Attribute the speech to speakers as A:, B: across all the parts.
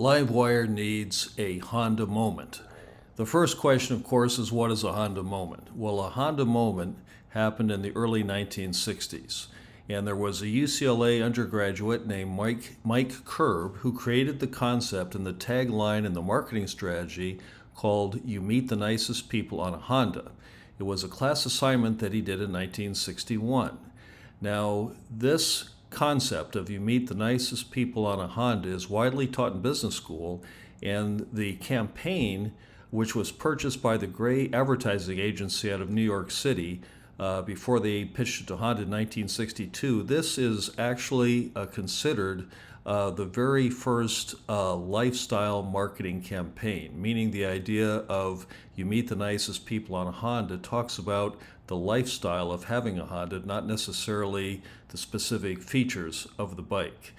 A: LiveWire needs a Honda moment. The first question, of course, is what is a Honda moment? Well, a Honda moment happened in the early 1960s. And there was a UCLA undergraduate named Mike Curb who created the concept and the tagline and the marketing strategy called "You Meet the Nicest People on a Honda." It was a class assignment that he did in 1961. Now, this concept of you meet the nicest people on a Honda is widely taught in business school, and the campaign, which was purchased by the Gray Advertising Agency out of New York City before they pitched it to Honda in 1962, this is actually considered the very first lifestyle marketing campaign, meaning the idea of you meet the nicest people on a Honda talks about the lifestyle of having a Honda, not necessarily the specific features of the bike.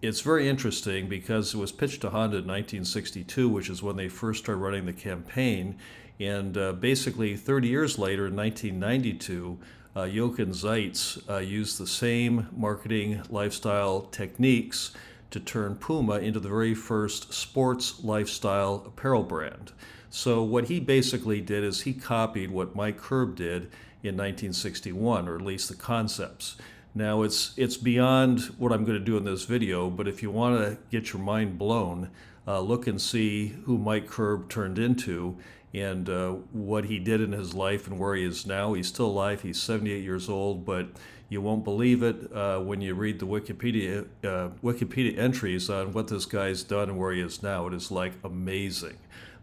A: It's very interesting because it was pitched to Honda in 1962, which is when they first started running the campaign. And basically 30 years later, in 1992, Jochen Zeitz used the same marketing lifestyle techniques to turn Puma into the very first sports lifestyle apparel brand. So what he basically did is he copied what Mike Curb did in 1961, or at least the concepts. Now it's beyond what I'm going to do in this video, but if you want to get your mind blown, look and see who Mike Curb turned into and what he did in his life and where he is now. He's still alive. He's 78 years old, but you won't believe it when you read the Wikipedia entries on what this guy's done and where he is now. It is like amazing.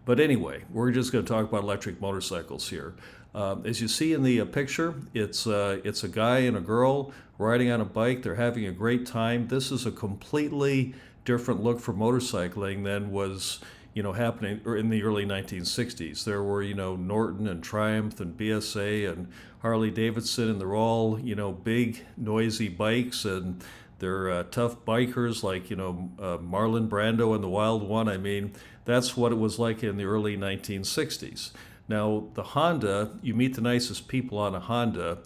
A: But anyway, we're just going to talk about electric motorcycles here. As you see in the picture, it's a guy and a girl riding on a bike. They're having a great time. This is a completely different look for motorcycling than was happening in the early 1960s. There were Norton and Triumph and BSA and Harley Davidson, and they're all big noisy bikes, and they're tough bikers like Marlon Brando and the Wild One. I mean, that's what it was like in the early 1960s. Now, the Honda, you meet the nicest people on a Honda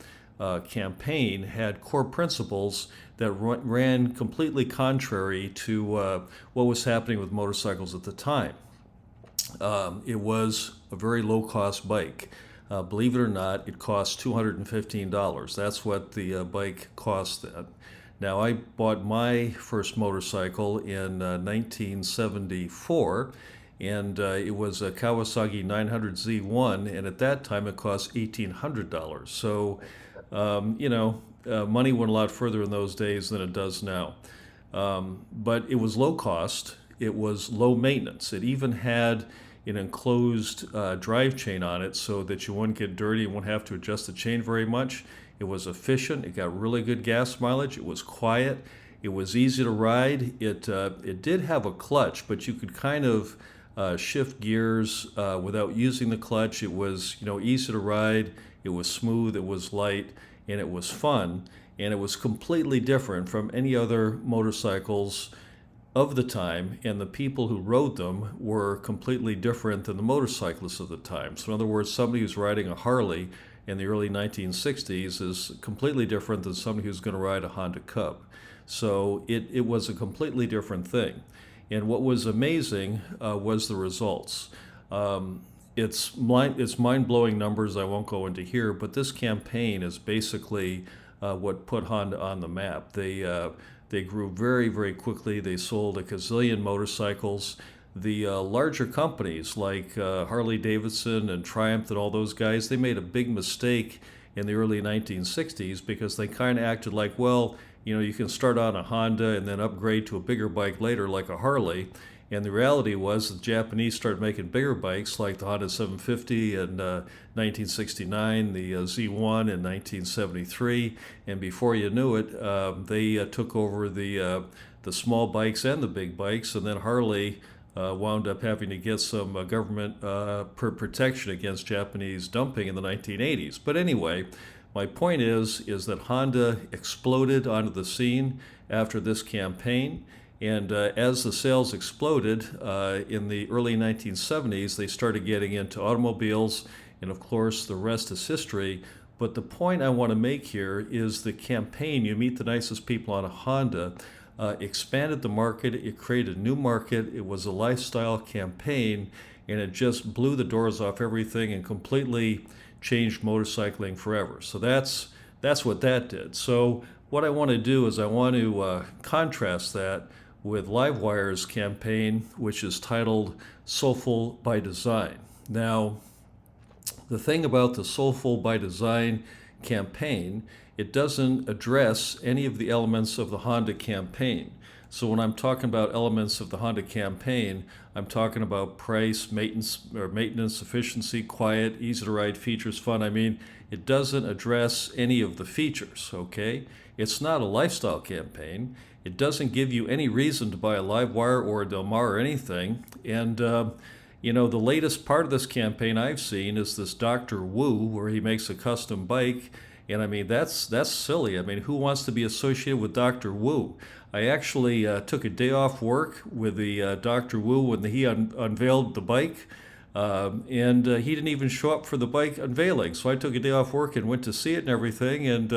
A: campaign had core principles that ran completely contrary to what was happening with motorcycles at the time. It was a very low-cost bike. Believe it or not, it cost $215. That's what the bike cost then. Now, I bought my first motorcycle in 1974, and it was a Kawasaki 900Z1, and at that time it cost $1,800. So, money went a lot further in those days than it does now. But it was low cost, it was low maintenance. It even had an enclosed drive chain on it so that you wouldn't get dirty and wouldn't have to adjust the chain very much. It was efficient, it got really good gas mileage, it was quiet, it was easy to ride. It did have a clutch, but you could kind of shift gears without using the clutch. It was easy to ride, it was smooth, it was light, and it was fun, and it was completely different from any other motorcycles of the time, and the people who rode them were completely different than the motorcyclists of the time. So in other words, somebody who's riding a Harley in the early 1960s is completely different than somebody who's going to ride a Honda Cub. So it was a completely different thing. And what was amazing was the results. It's mind-blowing numbers I won't go into here, but this campaign is basically what put Honda on the map. They grew very, very quickly. They sold a gazillion motorcycles. The larger companies like Harley Davidson and Triumph and all those guys, they made a big mistake in the early 1960s because they kind of acted like, well, you can start on a Honda and then upgrade to a bigger bike later like a Harley. And the reality was the Japanese started making bigger bikes like the Honda 750 in 1969, the Z1 in 1973, and before you knew it, they took over the small bikes and the big bikes, and then Harley wound up having to get some government protection against Japanese dumping in the 1980s. But anyway, my point is that Honda exploded onto the scene after this campaign. And as the sales exploded in the early 1970s, they started getting into automobiles, and of course the rest is history. But the point I want to make here is the campaign, You Meet the Nicest People on a Honda, expanded the market. It created a new market. It was a lifestyle campaign, and it just blew the doors off everything and completely changed motorcycling forever. So that's what that did. So what I want to do is I want to contrast that with LiveWire's campaign, which is titled Soulful by Design. Now, the thing about the Soulful by Design campaign, it doesn't address any of the elements of the Honda campaign. So when I'm talking about elements of the Honda campaign, I'm talking about price, maintenance, efficiency, quiet, easy to ride, features, fun. I mean, it doesn't address any of the features, okay? It's not a lifestyle campaign. It doesn't give you any reason to buy a LiveWire or a Del Mar or anything. And you know, the latest part of this campaign I've seen is this Dr. Wu, where he makes a custom bike. And I mean, that's silly. I mean, who wants to be associated with Dr. Wu? I actually took a day off work with the Dr. Wu when he unveiled the bike. And he didn't even show up for the bike unveiling. So I took a day off work and went to see it and everything. And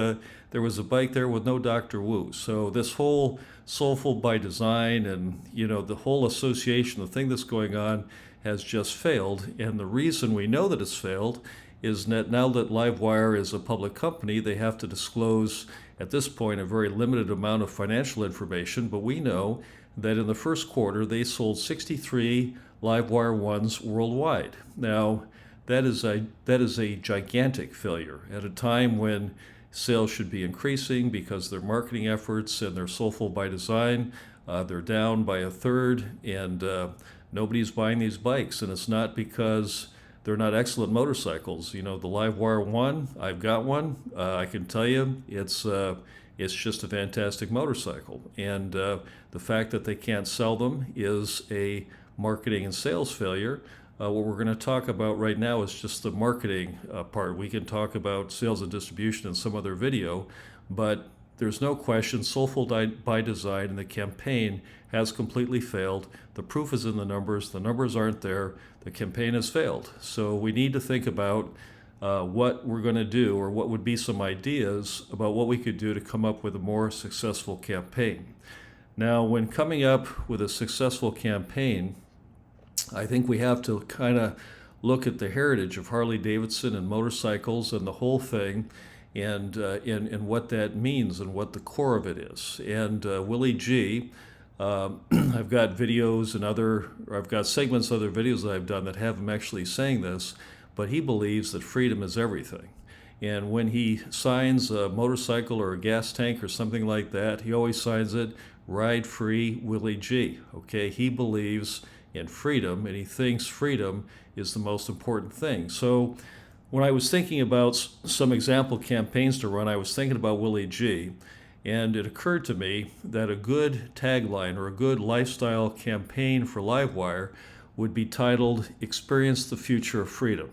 A: there was a bike there with no Dr. Wu. So this whole Soulful by Design and, you know, the whole association, the thing that's going on has just failed. And the reason we know that it's failed is that now that LiveWire is a public company, they have to disclose at this point a very limited amount of financial information. But we know that in the first quarter, they sold 63 LiveWire ones worldwide. Now, that is a gigantic failure at a time when sales should be increasing because their marketing efforts and their Soulful by Design, they're down by a third, and nobody's buying these bikes. And it's not because they're not excellent motorcycles. You know, the LiveWire one, I've got one. I can tell you, it's just a fantastic motorcycle. And the fact that they can't sell them is a marketing and sales failure. What we're going to talk about right now is just the marketing part. We can talk about sales and distribution in some other video, but there's no question Soulful by Design and the campaign has completely failed. The proof is in the numbers. The numbers aren't there. The campaign has failed. So we need to think about what we're going to do, or what would be some ideas about what we could do to come up with a more successful campaign. Now, when coming up with a successful campaign, I think we have to kind of look at the heritage of Harley-Davidson and motorcycles and the whole thing, and what that means and what the core of it is. And Willie G, I've got videos and I've got segments of other videos that I've done that have him actually saying this, but he believes that freedom is everything. And when he signs a motorcycle or a gas tank or something like that, he always signs it, Ride Free Willie G. Okay, he believes in freedom, and he thinks freedom is the most important thing. So when I was thinking about some example campaigns to run, I was thinking about Willie G, and it occurred to me that a good tagline or a good lifestyle campaign for LiveWire would be titled Experience the Future of Freedom,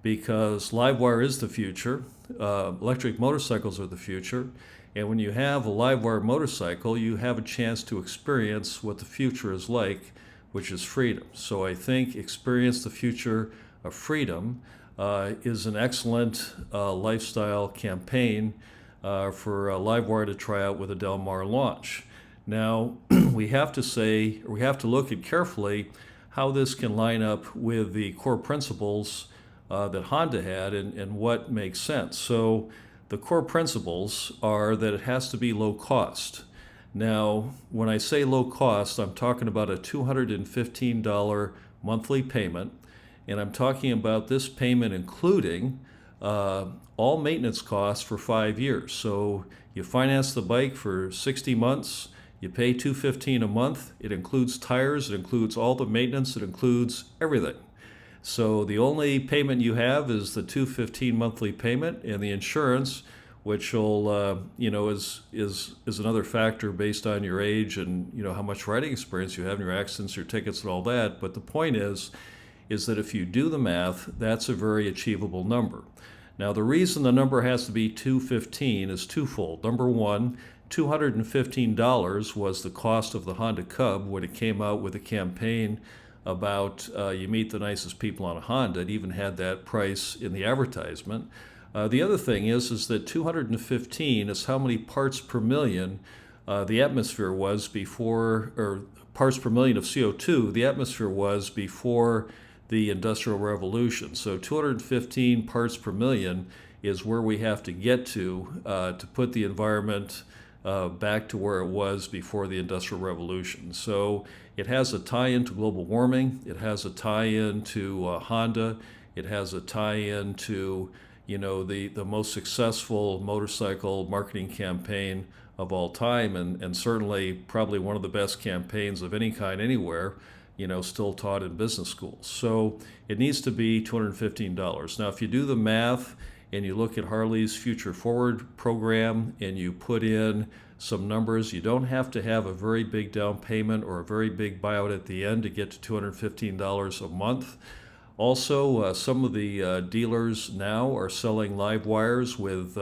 A: because LiveWire is the future, electric motorcycles are the future, and when you have a LiveWire motorcycle, you have a chance to experience what the future is like, which is freedom. So I think Experience the Future of Freedom is an excellent lifestyle campaign for LiveWire to try out with a Del Mar launch. Now, we have to look at carefully how this can line up with the core principles that Honda had and what makes sense. So the core principles are that it has to be low cost. Now, when I say low cost, I'm talking about a $215 monthly payment, and I'm talking about this payment including all maintenance costs for 5 years. So you finance the bike for 60 months, you pay $215 a month, it includes tires, it includes all the maintenance, it includes everything. So the only payment you have is the $215 monthly payment, and the insurance, which will, is another factor based on your age and, how much riding experience you have and your accidents, your tickets and all that. But the point is that if you do the math, that's a very achievable number. Now, the reason the number has to be $215 is twofold. Number one, $215 was the cost of the Honda Cub when it came out with a campaign about you meet the nicest people on a Honda. It even had that price in the advertisement. The other thing is that 215 is how many parts per million the atmosphere was before, or parts per million of CO2, the atmosphere was before the Industrial Revolution. So 215 parts per million is where we have to get to put the environment back to where it was before the Industrial Revolution. So it has a tie-in to global warming. It has a tie-in to Honda. It has a tie-in to, the most successful motorcycle marketing campaign of all time, and certainly probably one of the best campaigns of any kind anywhere, still taught in business schools. So it needs to be $215. Now, if you do the math and you look at Harley's Future Forward program and you put in some numbers, you don't have to have a very big down payment or a very big buyout at the end to get to $215 a month. Also, some of the dealers now are selling live wires with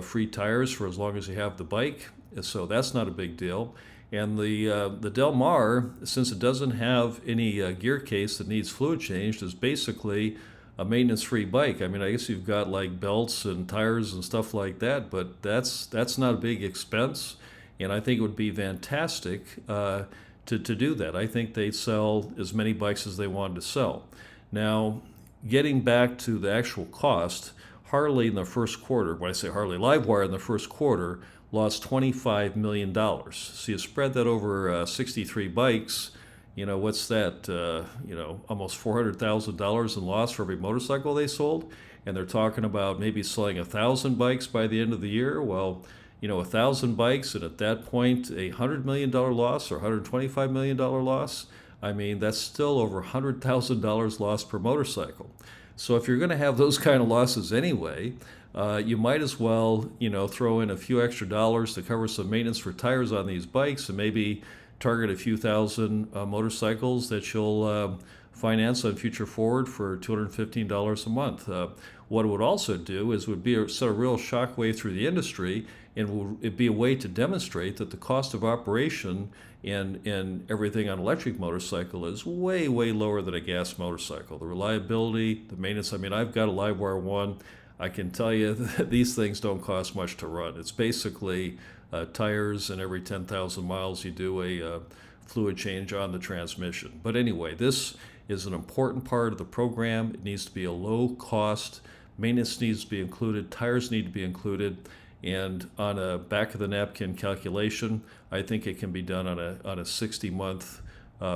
A: free tires for as long as you have the bike, so that's not a big deal. And the Del Mar, since it doesn't have any gear case that needs fluid changed, is basically a maintenance-free bike. I mean, I guess you've got like belts and tires and stuff like that, but that's not a big expense, and I think it would be fantastic to do that. I think they'd sell as many bikes as they wanted to sell. Now, getting back to the actual cost, Harley in the first quarter, when I say Harley, LiveWire in the first quarter lost $25 million. So you spread that over 63 bikes, what's that, almost $400,000 in loss for every motorcycle they sold. And they're talking about maybe selling 1,000 bikes by the end of the year. Well, 1,000 bikes, and at that point, a $100 million loss or $125 million loss, I mean, that's still over $100,000 lost per motorcycle. So if you're going to have those kind of losses anyway, you might as well, throw in a few extra dollars to cover some maintenance for tires on these bikes and maybe target a few thousand motorcycles that you'll finance on Future Forward for $215 a month. What it would also do is would be set a real shockwave through the industry, and it'd be a way to demonstrate that the cost of operation and everything on electric motorcycle is way, way lower than a gas motorcycle. The reliability, the maintenance, I mean, I've got a LiveWire 1. I can tell you that these things don't cost much to run. It's basically tires, and every 10,000 miles you do a fluid change on the transmission. But anyway, this is an important part of the program. It needs to be a low cost. Maintenance needs to be included. Tires need to be included. And on a back of the napkin calculation, I think it can be done on a 60-month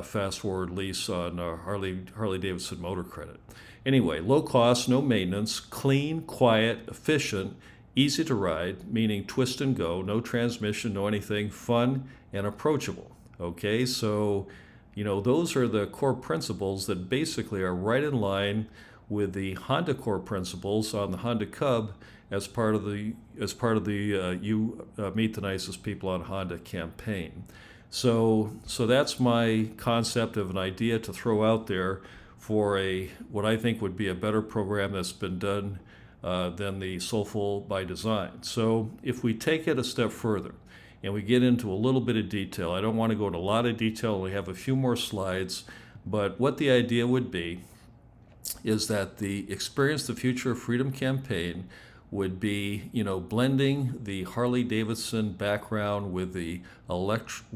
A: fast forward lease on Harley Davidson Motor Credit. Anyway, low cost, no maintenance, clean, quiet, efficient, easy to ride, meaning twist and go, no transmission, no anything, fun and approachable. Okay, so those are the core principles that basically are right in line with the Honda core principles on the Honda Cub as part of the You Meet the Nicest People on Honda campaign. So that's my concept of an idea to throw out there for what I think would be a better program that's been done than the Soulful by Design. So if we take it a step further and we get into a little bit of detail, I don't want to go into a lot of detail, we have a few more slides, but what the idea would be is that the Experience the Future of Freedom campaign would be, blending the Harley Davidson background with the electric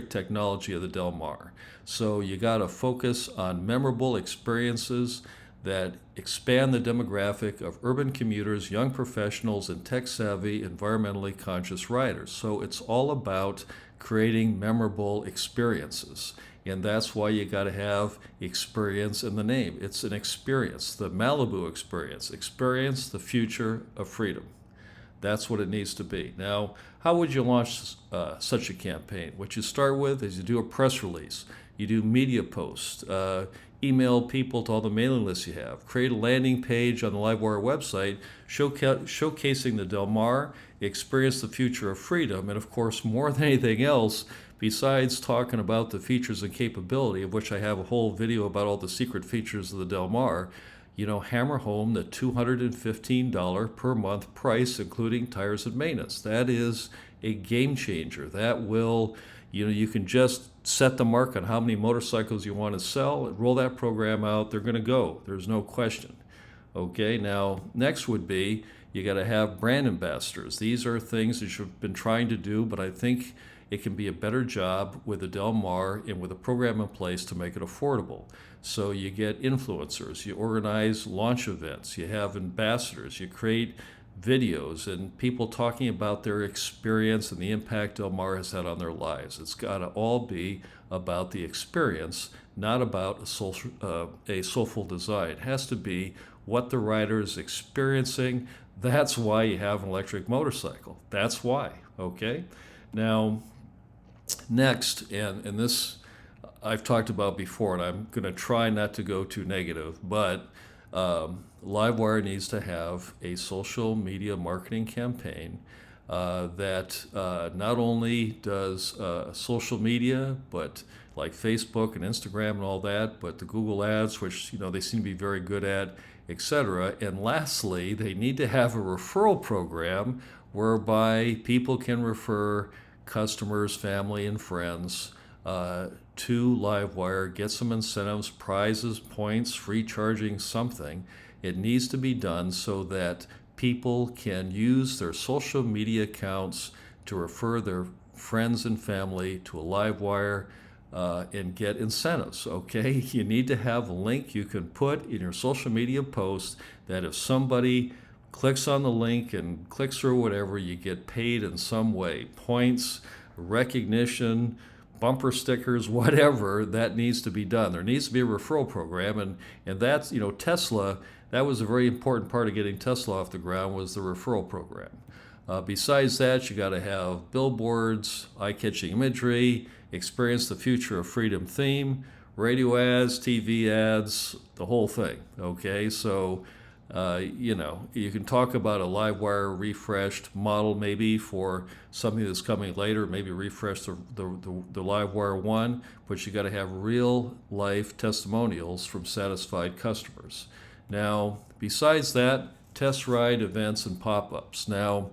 A: technology of the Del Mar. So you got to focus on memorable experiences that expand the demographic of urban commuters, young professionals, and tech-savvy, environmentally conscious riders. So it's all about creating memorable experiences. And that's why you got to have experience in the name. It's an experience, the Malibu experience. Experience the future of freedom. That's what it needs to be. Now, how would you launch such a campaign? What you start with is you do a press release. You do media posts. Email people to all the mailing lists you have. Create a landing page on the LiveWire website showcasing the Del Mar, experience the future of freedom, and of course, more than anything else, besides talking about the features and capability, of which I have a whole video about all the secret features of the Del Mar, hammer home the $215 per month price, including tires and maintenance. That is a game changer. That will, you can just set the mark on how many motorcycles you want to sell, roll that program out, they're going to go. There's no question. Okay, now next would be You got to have brand ambassadors. These are things that you've been trying to do, but I think it can be a better job with the Del Mar and with a program in place to make it affordable. So you get influencers, you organize launch events, you have ambassadors, you create videos and people talking about their experience and the impact Del Mar has had on their lives. It's got to all be about the experience, not about a soulful design. It has to be what the rider is experiencing. That's why you have an electric motorcycle. That's why, okay? Now, next, and this I've talked about before, and I'm going to try not to go too negative, but LiveWire needs to have a social media marketing campaign that not only does social media, but like Facebook and Instagram and all that, but the Google ads, which they seem to be very good at, etc. And lastly, they need to have a referral program whereby people can refer customers, family, and friends to LiveWire, get some incentives, prizes, points, free charging, something. It needs to be done so that people can use their social media accounts to refer their friends and family to a LiveWire and get incentives, okay? You need to have a link you can put in your social media post that if somebody clicks on the link and clicks through whatever, you get paid in some way. Points, recognition, bumper stickers, whatever, that needs to be done. There needs to be a referral program, and that's, Tesla, that was a very important part of getting Tesla off the ground, was the referral program. Besides that, you got to have billboards, eye-catching imagery, experience the future of freedom theme, radio ads, TV ads, the whole thing, okay? So, you can talk about a LiveWire refreshed model maybe for something that's coming later, maybe refresh the LiveWire 1, but you got to have real life testimonials from satisfied customers. Now, besides that, test ride events and pop-ups. Now,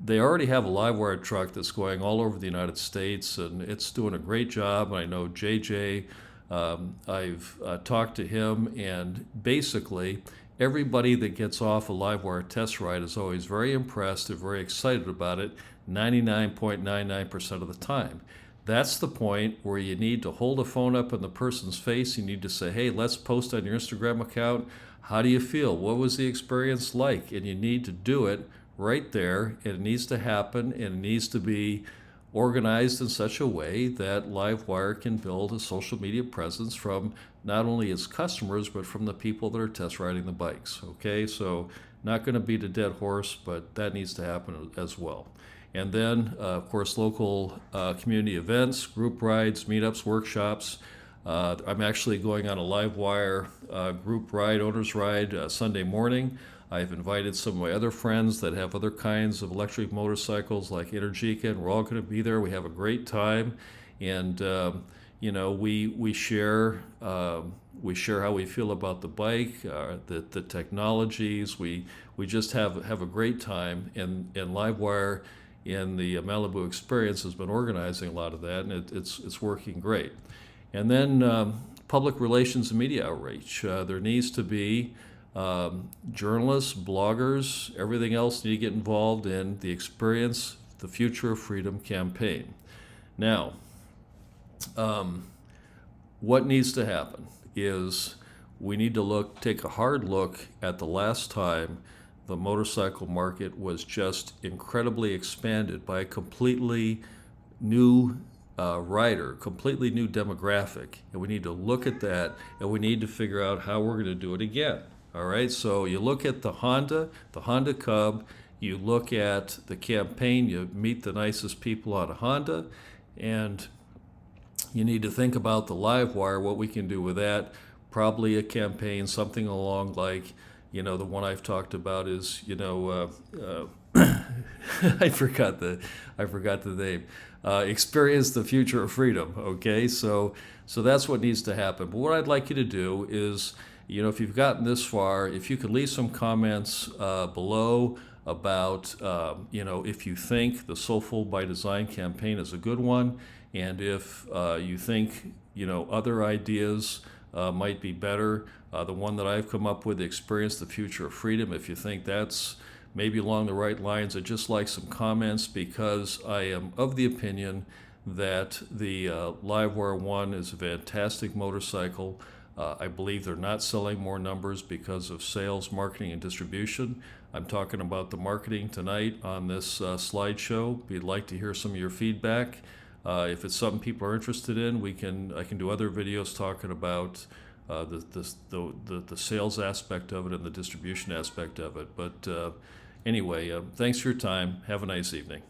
A: they already have a LiveWire truck that's going all over the United States, and it's doing a great job. I know JJ, I've talked to him, and basically everybody that gets off a LiveWire test ride is always very impressed and very excited about it 99.99% of the time. That's the point where you need to hold a phone up in the person's face. You need to say, hey, let's post on your Instagram account. How do you feel? What was the experience like? And you need to do it right there. It needs to happen, and it needs to be organized in such a way that LiveWire can build a social media presence from not only its customers, but from the people that are test riding the bikes. Okay, so not going to beat a dead horse, but that needs to happen as well. And then, of course, local community events, group rides, meetups, workshops. I'm actually going on a LiveWire group ride, owner's ride, Sunday morning. I've invited some of my other friends that have other kinds of electric motorcycles like Energica, and we're all going to be there. We have a great time, and we share how we feel about the bike, the technologies. We just have a great time, and LiveWire in the Malibu experience has been organizing a lot of that, and it's working great. And then public relations and media outreach. There needs to be journalists, bloggers, everything else need to get involved in the Experience the Future of Freedom campaign. Now, what needs to happen is we need to take a hard look at the last time the motorcycle market was just incredibly expanded by a completely new rider, completely new demographic, and we need to look at that, and we need to figure out how we're going to do it again. All right, so you look at the Honda Cub, you look at the campaign, you meet the nicest people on a Honda, and you need to think about the LiveWire, what we can do with that. Probably a campaign, something along like, the one I've talked about is, I forgot the name. Experience the Future of Freedom. Okay, so that's what needs to happen. But what I'd like you to do is, if you've gotten this far, if you could leave some comments below about, if you think the Soulful by Design campaign is a good one, and if you think, other ideas might be better. The one that I've come up with, Experience the Future of Freedom, if you think that's maybe along the right lines, I'd just like some comments, because I am of the opinion that the LiveWire 1 is a fantastic motorcycle. I believe they're not selling more numbers because of sales, marketing, and distribution. I'm talking about the marketing tonight on this slideshow. We'd like to hear some of your feedback. If it's something people are interested in, I can do other videos talking about the sales aspect of it and the distribution aspect of it. But anyway, thanks for your time. Have a nice evening.